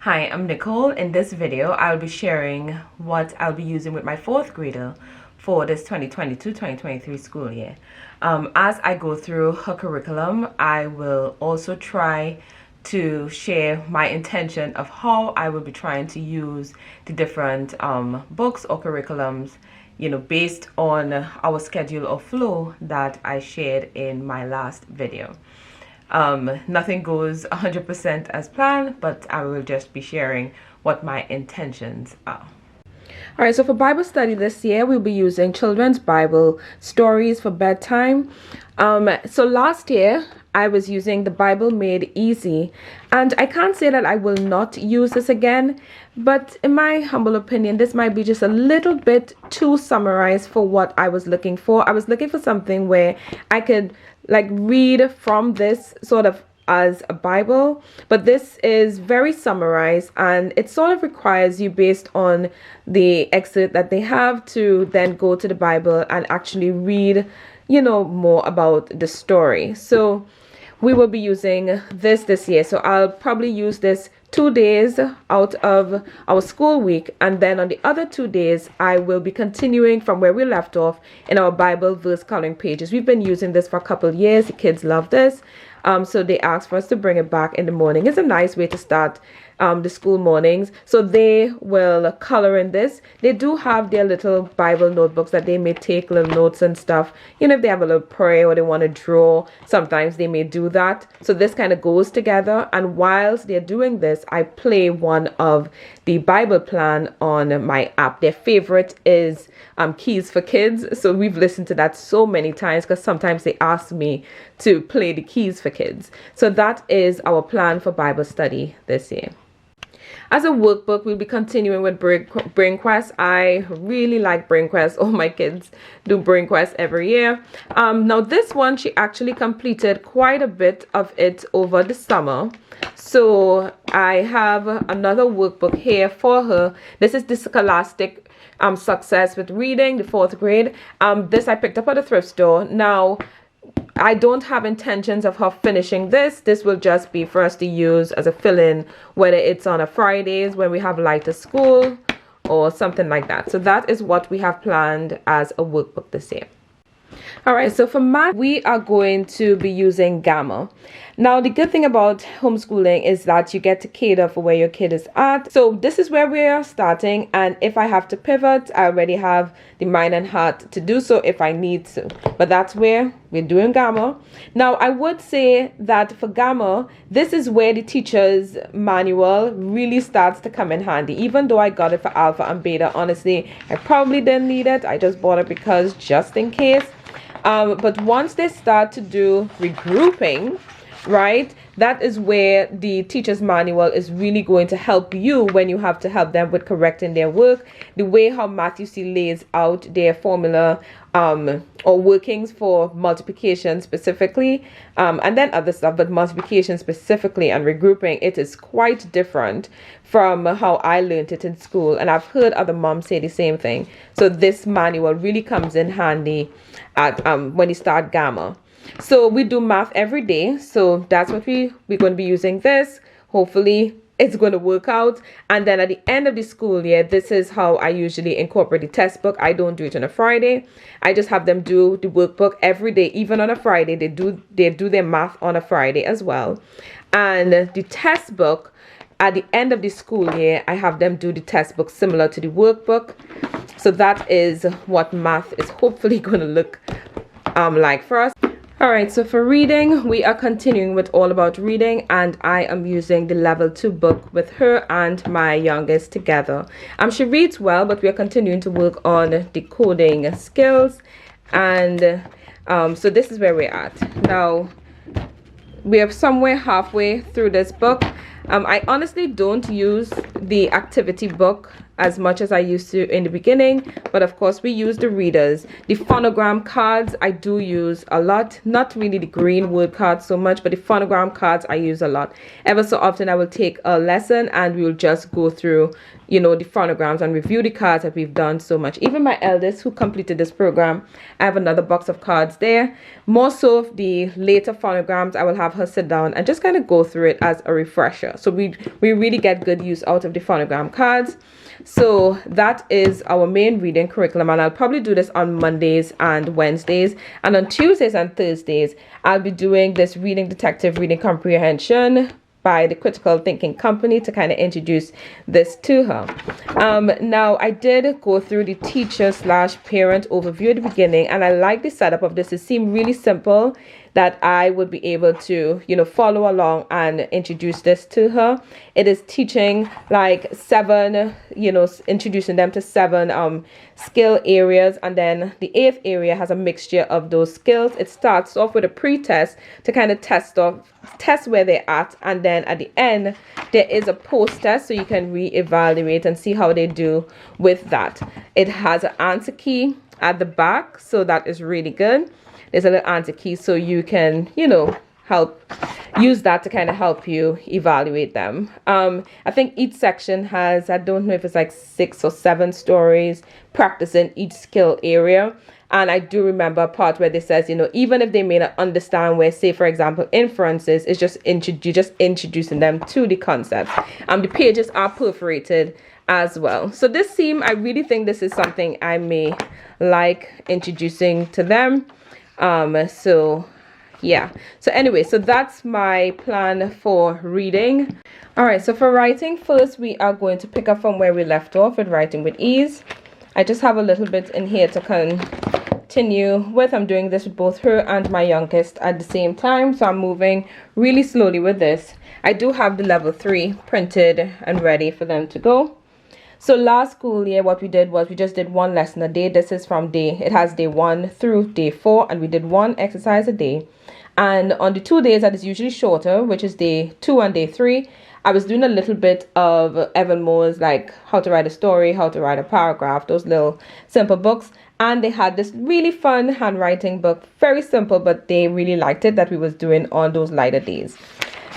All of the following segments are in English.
Hi, I'm Nicole. In this video, I'll be sharing what I'll be using with my fourth grader for this 2022-2023 school year. As I go through her curriculum, I will also try to share my intention of how I will be trying to use the different books or curriculums, based on our schedule or flow that I shared in my last video. Nothing goes 100% as planned, but I will just be sharing what my intentions are. All right, so for Bible study this year, we'll be using Children's Bible Stories for Bedtime. So last year, I was using the Bible Made Easy, and I can't say that I will not use this again, but in my humble opinion, this might be just a little bit too summarized for what I was looking for. I was looking for something where I could read from this sort of as a Bible, but this is very summarized, and it sort of requires you, based on the excerpt that they have, to then go to the Bible and actually read, more about the story. So we will be using this year. So I'll probably use this 2 days out of our school week, and then on the other 2 days I will be continuing from where we left off in our Bible verse coloring pages. We've been using this for a couple of years. The kids love this, so they asked for us to bring it back in the morning. It's a nice way to start the school mornings. So they will color in this. They do have their little Bible notebooks that they may take little notes and stuff. If they have a little prayer or they want to draw, sometimes they may do that. So this kind of goes together. And whilst they're doing this, I play one of the Bible plan on my app. Their favorite is Keys for Kids. So we've listened to that so many times because sometimes they ask me to play the Keys for Kids. So that is our plan for Bible study this year. As a workbook, we'll be continuing with Brain Quest. I really like Brain Quest. All my kids do Brain Quest every year. Now this one, she actually completed quite a bit of it over the summer. So I have another workbook here for her. This is the Scholastic Success with Reading, the 4th grade. This I picked up at a thrift store. Now, I don't have intentions of her finishing this. This will just be for us to use as a fill-in, whether it's on a Fridays when we have lighter school or something like that. So that is what we have planned as a workbook this year. All right, so for math, we are going to be using Gamma. Now, the good thing about homeschooling is that you get to cater for where your kid is at. So this is where we are starting, and if I have to pivot, I already have the mind and heart to do so if I need to. But that's where we're doing Gamma. Now, I would say that for Gamma, this is where the teacher's manual really starts to come in handy. Even though I got it for Alpha and Beta, honestly, I probably didn't need it. I just bought it because just in case. But once they start to do regrouping, right, that is where the teacher's manual is really going to help you when you have to help them with correcting their work. The way how Matthew C. lays out their formula or workings for multiplication specifically, and then other stuff, but multiplication specifically and regrouping, it is quite different from how I learned it in school. And I've heard other moms say the same thing. So this manual really comes in handy at when you start Gamma. So we do math every day. So that's what we're going to be using this. Hopefully it's going to work out. And then at the end of the school year, this is how I usually incorporate the test book. I don't do it on a Friday. I just have them do the workbook every day. Even on a Friday, they do their math on a Friday as well. And the test book, at the end of the school year, I have them do the test book similar to the workbook. So that is what math is hopefully going to look like for us. All right, so for reading, we are continuing with All About Reading, and I am using the level 2 book with her and my youngest together. She reads well, but we are continuing to work on decoding skills, and so this is where we're at. Now, we are somewhere halfway through this book. I honestly don't use the activity book as much as I used to in the beginning, but of course we use the readers. The phonogram cards I do use a lot, not really the green word cards so much, but the phonogram cards I use a lot. Ever so often I will take a lesson and we will just go through, the phonograms and review the cards that we've done so much. Even my eldest who completed this program, I have another box of cards there. More so the later phonograms, I will have her sit down and just kind of go through it as a refresher. So we really get good use out of the phonogram cards. So that is our main reading curriculum, and I'll probably do this on Mondays and Wednesdays, and on Tuesdays and Thursdays I'll be doing this reading detective reading comprehension by the Critical Thinking Company to kind of introduce this to her. Now I did go through the teacher / parent overview at the beginning, and I like the setup of this. It seemed really simple that I would be able to, you know, follow along and introduce this to her. It is teaching like 7, you know, introducing them to 7 skill areas, and then the 8th area has a mixture of those skills. It starts off with a pre-test to kind of test where they're at, and then at the end there is a post-test so you can re-evaluate and see how they do with that. It has an answer key at the back, so that is really good. There's a little answer key so you can, you know, use that to kind of help you evaluate them. I think each section has, I don't know if it's like 6 or 7 stories practicing each skill area. And I do remember a part where it says, you know, even if they may not understand where, say, for example, inferences, it's just introducing them to the concepts. The pages are perforated as well. So this theme, I really think this is something I may like introducing to them. So yeah, so anyway, so that's my plan for reading. All right, so for writing, first we are going to pick up from where we left off with Writing with Ease. I just have a little bit in here to continue with. I'm doing this with both her and my youngest at the same time, so I'm moving really slowly with this. I do have the level 3 printed and ready for them to go. So last school year, what we did was we just did 1 lesson a day. This is from it has day 1 through day 4, and we did 1 exercise a day. And on the 2 days that is usually shorter, which is day 2 and day 3, I was doing a little bit of Evan Moore's, like how to write a story, how to write a paragraph, those little simple books. And they had this really fun handwriting book, very simple, but they really liked it, that we was doing on those lighter days.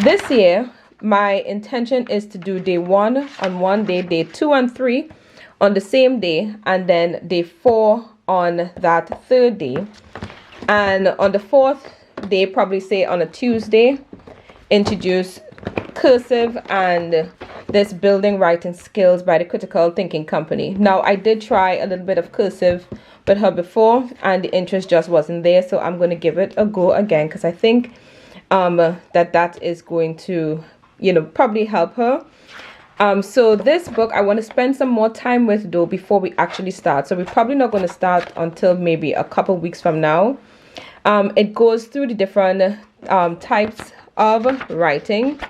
This year, my intention is to do day 1 on one day, day 2 and 3 on the same day, and then day 4 on that 3rd day. And on the 4th day, probably say on a Tuesday, introduce cursive and this building writing skills by the Critical Thinking Company. Now I did try a little bit of cursive with her before, and the interest just wasn't there, so I'm going to give it a go again, because I think that is going to, you know, probably help her. So this book I want to spend some more time with though before we actually start. So we're probably not going to start until maybe a couple weeks from now. It goes through the different types of writing,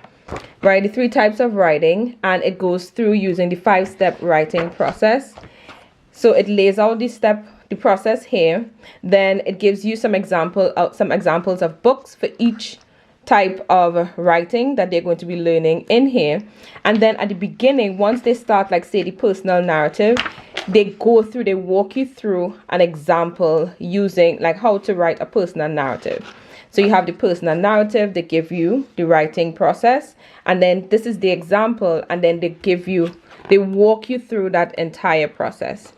right? The 3 types of writing, and it goes through using the 5-step writing process. So it lays out the process here. Then it gives you some examples of books for each type of writing that they're going to be learning in here. And then at the beginning, once they start, like say the personal narrative, they walk you through an example using like how to write a personal narrative. So you have the personal narrative, they give you the writing process, and then this is the example, and then they walk you through that entire process,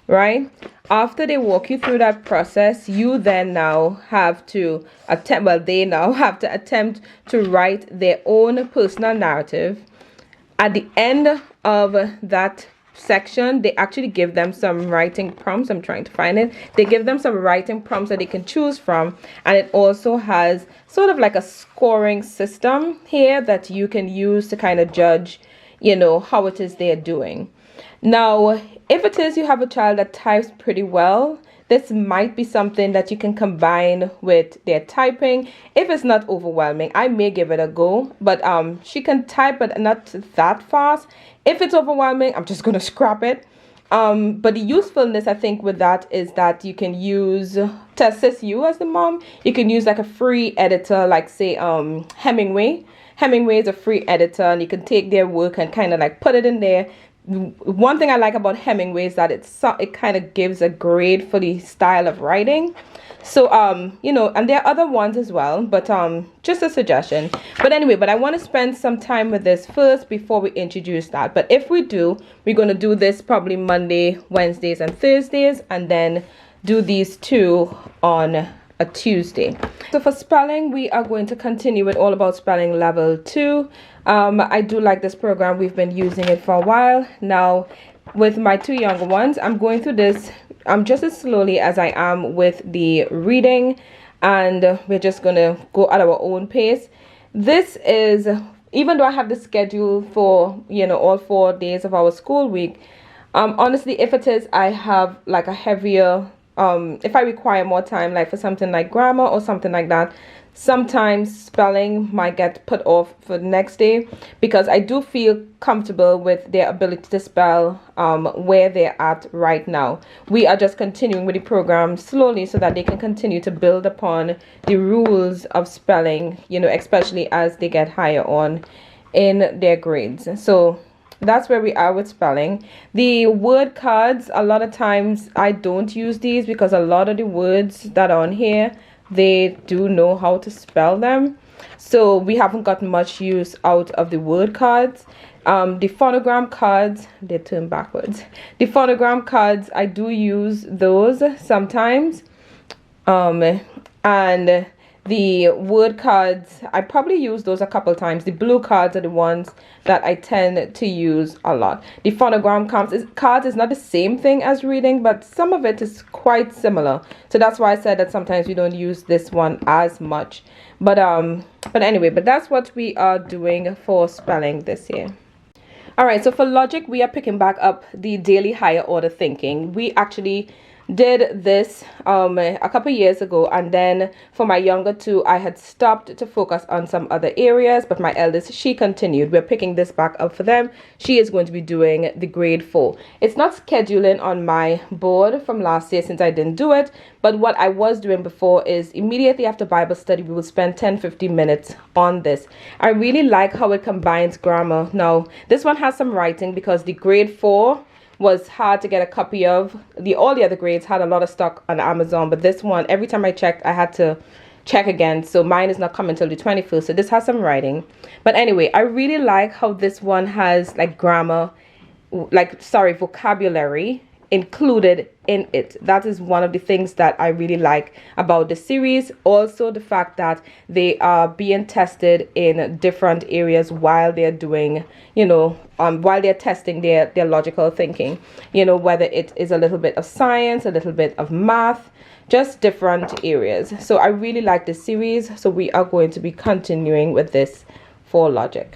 right? After they walk you through that process, you then now have to they now have to attempt to write their own personal narrative. At the end of that section, they actually give them some writing prompts. I'm trying to find it. They give them some writing prompts that they can choose from, and it also has sort of like a scoring system here that you can use to kind of judge, you know, how it is they're doing. Now, if it is you have a child that types pretty well, this might be something that you can combine with their typing. If it's not overwhelming, I may give it a go, but she can type, but not that fast. If it's overwhelming, I'm just going to scrap it. But the usefulness, I think, with that is that you can use, to assist you as the mom, you can use like a free editor, like say Hemingway. Hemingway is a free editor, and you can take their work and kind of like put it in there. One thing I like about Hemingway is that it kind of gives a grade for the style of writing. So you know, and there are other ones as well, but just a suggestion. But anyway, I want to spend some time with this first before we introduce that. But if we do, we're going to do this probably Monday, Wednesdays and Thursdays, and then do these 2 on a Tuesday. So for spelling, we are going to continue with All About Spelling Level 2. I do like this program. We've been using it for a while. Now, with my two younger ones, I'm going through this just as slowly as I am with the reading, and we're just going to go at our own pace. This is, even though I have the schedule for, all 4 days of our school week, honestly, if it is, I have like a heavier, if I require more time, like for something like grammar or something like that, sometimes spelling might get put off for the next day, because I do feel comfortable with their ability to spell where they're at right now. We are just continuing with the program slowly so that they can continue to build upon the rules of spelling, especially as they get higher on in their grades. So that's where we are with spelling. The word cards, a lot of times I don't use these because a lot of the words that are on here, they do know how to spell them. So we haven't gotten much use out of the word cards. The phonogram cards, they turn backwards. The phonogram cards, I do use those sometimes. And the word cards, I probably use those a couple times. The blue cards are the ones that I tend to use a lot. The phonogram cards is not the same thing as reading, but some of it is quite similar. So that's why I said that sometimes we don't use this one as much. But anyway, that's what we are doing for spelling this year. All right, so for logic, we are picking back up the daily higher order thinking. We actually did this a couple years ago, and then for my younger two, I had stopped to focus on some other areas, but my eldest, she continued. We're picking this back up for them. She is going to be doing the grade 4. It's not scheduling on my board from last year since I didn't do it, but what I was doing before is immediately after Bible study, we will spend 10-15 minutes on this. I really like how it combines grammar. Now, this one has some writing because the grade 4 was hard to get a copy of. All the other grades had a lot of stock on Amazon, but this one, every time I checked, I had to check again. So mine is not coming till the 21st. So this has some writing. But anyway, I really like how this one has like grammar, vocabulary included in it. That is one of the things that I really like about the series. Also the fact that they are being tested in different areas while they're doing, while they're testing their logical thinking, whether it is a little bit of science, a little bit of math, just different areas. So I really like this series. So we are going to be continuing with this for logic.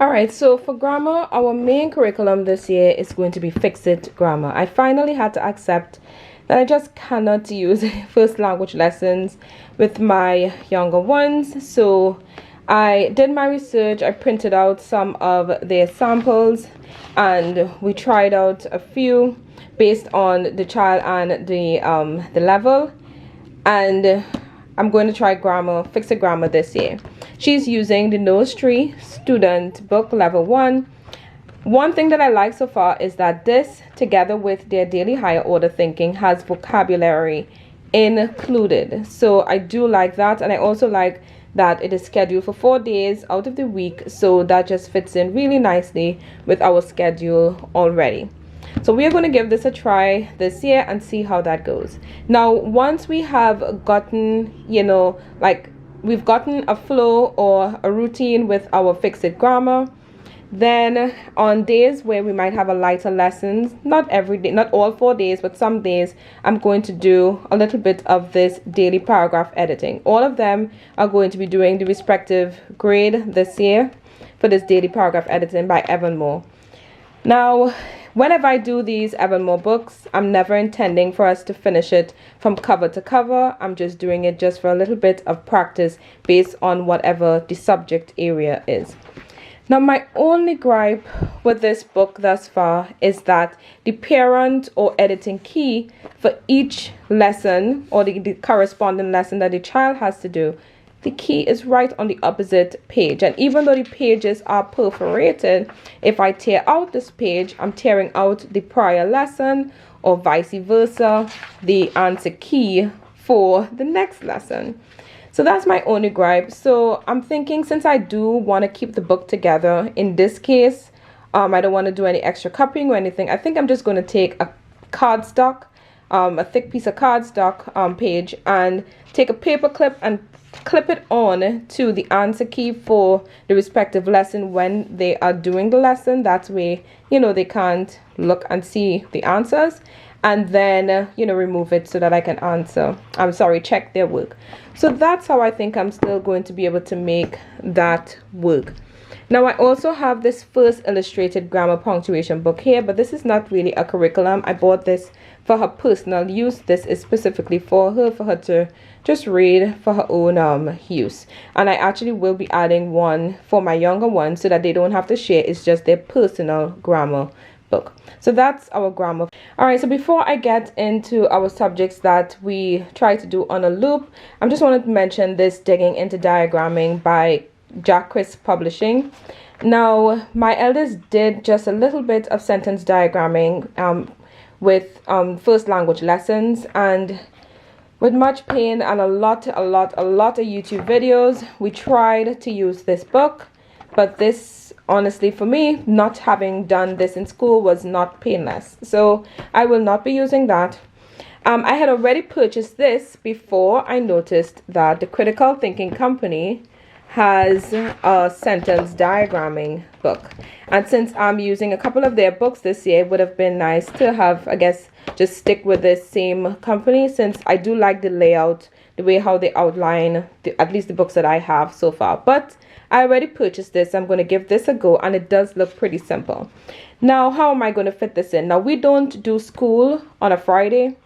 All right, so for grammar, our main curriculum this year is going to be Fix-It Grammar. I finally had to accept that I just cannot use first language lessons with my younger ones. So I did my research. I printed out some of their samples and we tried out a few based on the child and the level. And I'm going to try Fix-It Grammar this year. She's using the Nose Tree Student Book Level 1. One thing that I like so far is that this, together with their daily higher order thinking, has vocabulary included. So I do like that, and I also like that it is scheduled for 4 days out of the week, so that just fits in really nicely with our schedule already. So we are going to give this a try this year and see how that goes. Now, once we have gotten, we've gotten a flow or a routine with our Fix-It Grammar, then on days where we might have a lighter lessons, not every day, not all 4 days, but some days, I'm going to do a little bit of this daily paragraph editing. All of them are going to be doing the respective grade this year for this daily paragraph editing by Evan Moore. Now, whenever I do these Evan Moore books, I'm never intending for us to finish it from cover to cover. I'm just doing it just for a little bit of practice based on whatever the subject area is. Now, my only gripe with this book thus far is that the parent or editing key for each lesson or the corresponding lesson that the child has to do, the key is right on the opposite page. And even though the pages are perforated, if I tear out this page, I'm tearing out the prior lesson, or vice versa, the answer key for the next lesson. So that's my only gripe. So I'm thinking, since I do want to keep the book together in this case, I don't want to do any extra copying or anything. I think I'm just going to take a cardstock a thick piece of cardstock page and take a paper clip and clip it on to the answer key for the respective lesson when they are doing the lesson. That way, they can't look and see the answers, and then remove it so that I can check their work. So that's how I think I'm still going to be able to make that work. Now I also have this first illustrated grammar punctuation book here, but this is not really a curriculum. I bought this for her personal use. This is specifically for her to just read for her own use. And I actually will be adding one for my younger ones so that they don't have to share. It's just their personal grammar book. So that's our grammar. All right, so before I get into our subjects that we try to do on a loop, I just wanted to mention this Digging into Diagramming by Jack Chris Publishing. Now my eldest did just a little bit of sentence diagramming with first language lessons, and with much pain and a lot of YouTube videos, we tried to use this book. But this, honestly, for me, not having done this in school was not painless, so I will not be using that. I had already purchased this before I noticed that the Critical Thinking Company has a sentence diagramming book, and since I'm using a couple of their books this year, it would have been nice to have, I guess, just stick with this same company, since I do like the layout, the way how they outline at least the books that I have so far. But I already purchased this. I'm going to give this a go, and it does look pretty simple. Now, how am I going to fit this in? Now, we don't do school on a Friday,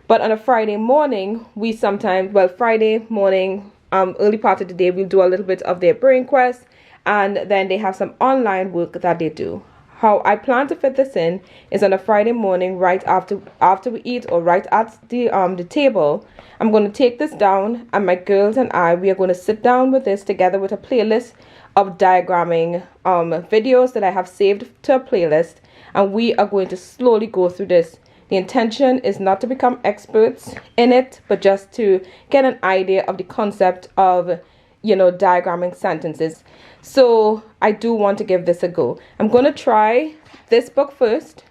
but on a Friday morning, we sometimes, Friday morning, early part of the day, we'll do a little bit of their brain quest, and then they have some online work that they do. How I plan to fit this in is on a Friday morning, right after we eat, or right at the table. I'm going to take this down, and my girls and we are going to sit down with this together with a playlist of diagramming videos that I have saved to a playlist, and we are going to slowly go through this. The intention is not to become experts in it, but just to get an idea of the concept of, diagramming sentences. So I do want to give this a go. I'm going to try this book first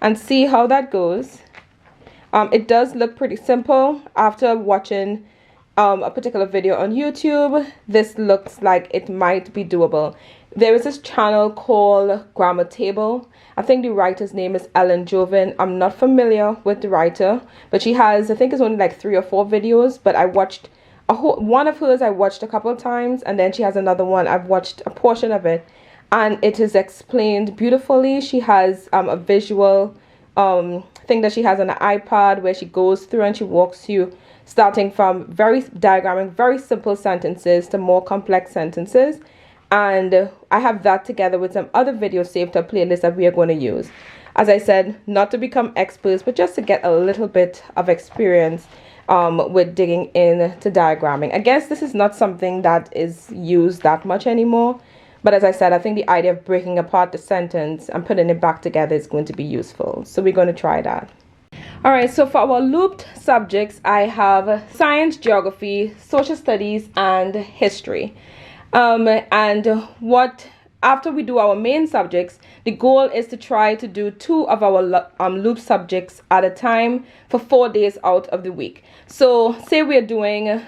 and see how that goes. It does look pretty simple. After watching a particular video on YouTube, this looks like it might be doable. There is this channel called Grammar Table. I think the writer's name is Ellen Joven. I'm not familiar with the writer, but she has, I think it's only like 3 or 4 videos, but I watched one of hers I watched a couple of times, and then she has another one I've watched a portion of it, and it is explained beautifully. She has a visual thing that she has on the iPad where she goes through and she walks you starting from diagramming very simple sentences to more complex sentences. And I have that together with some other videos saved to a playlist that we are going to use. As I said, not to become experts, but just to get a little bit of experience with digging into diagramming. I guess this is not something that is used that much anymore. But as I said, I think the idea of breaking apart the sentence and putting it back together is going to be useful. So we're going to try that. All right, so for our looped subjects, I have science, geography, social studies, and history. After we do our main subjects, the goal is to try to do 2 of our loop subjects at a time for 4 days out of the week. So say we're doing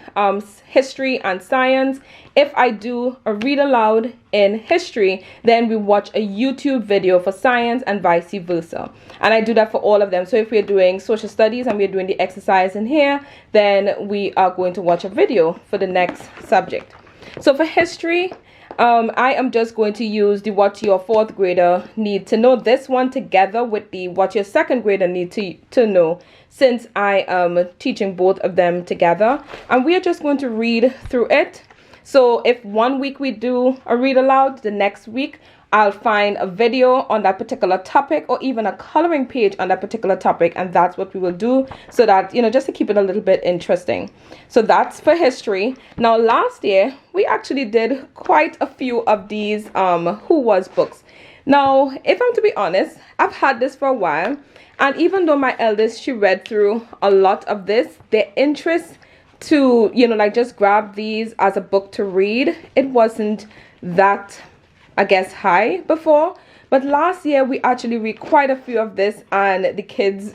history and science. If I do a read aloud in history, then we watch a YouTube video for science and vice versa. And I do that for all of them. So if we're doing social studies and we're doing the exercise in here, then we are going to watch a video for the next subject. So for history, I am just going to use the what your 4th grader need to know, this one together with the what your 2nd grader need to know, since I am teaching both of them together. And we are just going to read through it. So if one week we do a read aloud, the next week I'll find a video on that particular topic, or even a coloring page on that particular topic, and that's what we will do, so that, just to keep it a little bit interesting. So that's for history. Now last year we actually did quite a few of these Who Was books. Now, if I'm to be honest, I've had this for a while, and even though my eldest, she read through a lot of this, their interest to just grab these as a book to read, it wasn't that, I guess, high before. But last year we actually read quite a few of this, and the kids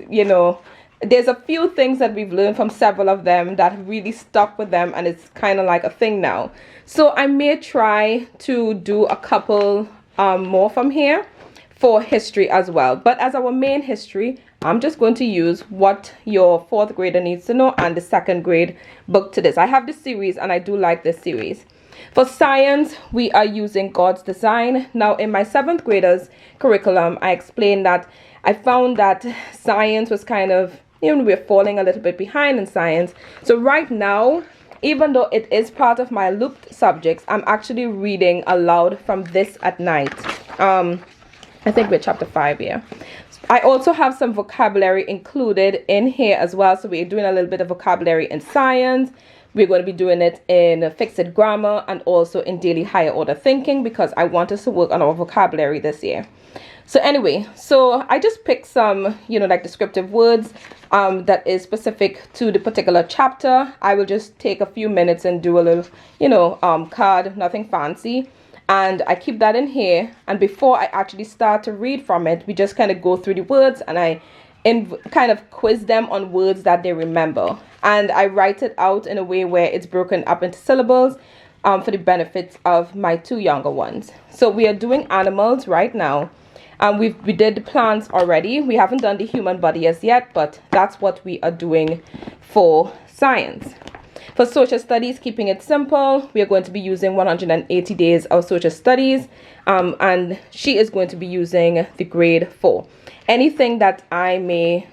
there's a few things that we've learned from several of them that really stuck with them, and it's kind of like a thing now. So I may try to do a couple more from here for history as well. But as our main history, I'm just going to use what your 4th grader needs to know and the 2nd grade book to this. I have this series and I do like this series. For science, we are using God's Design. Now, in my 7th graders curriculum, I explained that I found that science was kind of, we're falling a little bit behind in science. So right now, even though it is part of my looped subjects, I'm actually reading aloud from this at night. I think we're chapter 5 here. I also have some vocabulary included in here as well. So we're doing a little bit of vocabulary in science. We're going to be doing it in fixed grammar and also in daily higher order thinking, because I want us to work on our vocabulary this year. So anyway, so I just picked some, like descriptive words that is specific to the particular chapter. I will just take a few minutes and do a little, card, nothing fancy. And I keep that in here. And before I actually start to read from it, we just kind of go through the words and I kind of quiz them on words that they remember. And I write it out in a way where it's broken up into syllables for the benefits of my 2 younger ones. So we are doing animals right now. We did the plants already. We haven't done the human body as yet, but that's what we are doing for science. For social studies, keeping it simple, we are going to be using 180 days of social studies, and she is going to be using the grade 4. Anything that I may,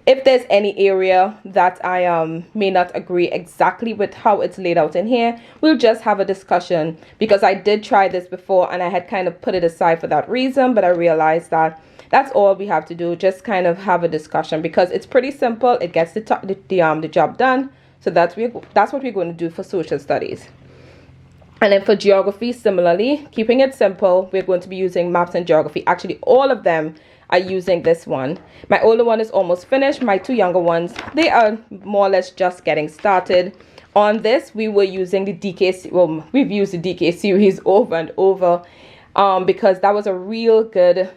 if there's any area that I may not agree exactly with how it's laid out in here, we'll just have a discussion, because I did try this before and I had kind of put it aside for that reason, but I realized that that's all we have to do, just kind of have a discussion, because it's pretty simple. It gets the job done. So that's what we're going to do for social studies. And then for geography, similarly, keeping it simple, we're going to be using maps and geography. Actually, all of them are using this one. My older one is almost finished. My 2 younger ones, they are more or less just getting started. On this, we were using the DK, well, we've used the DK series over and over because that was a real good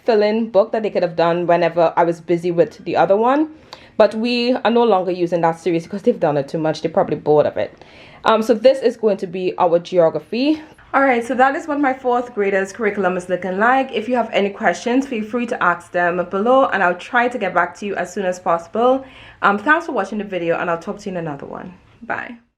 fill-in book that they could have done whenever I was busy with the other one. But we are no longer using that series because they've done it too much. They're probably bored of it. So this is going to be our geography. Alright, so that is what my 4th graders curriculum is looking like. If you have any questions, feel free to ask them below and I'll try to get back to you as soon as possible. Thanks for watching the video and I'll talk to you in another one. Bye.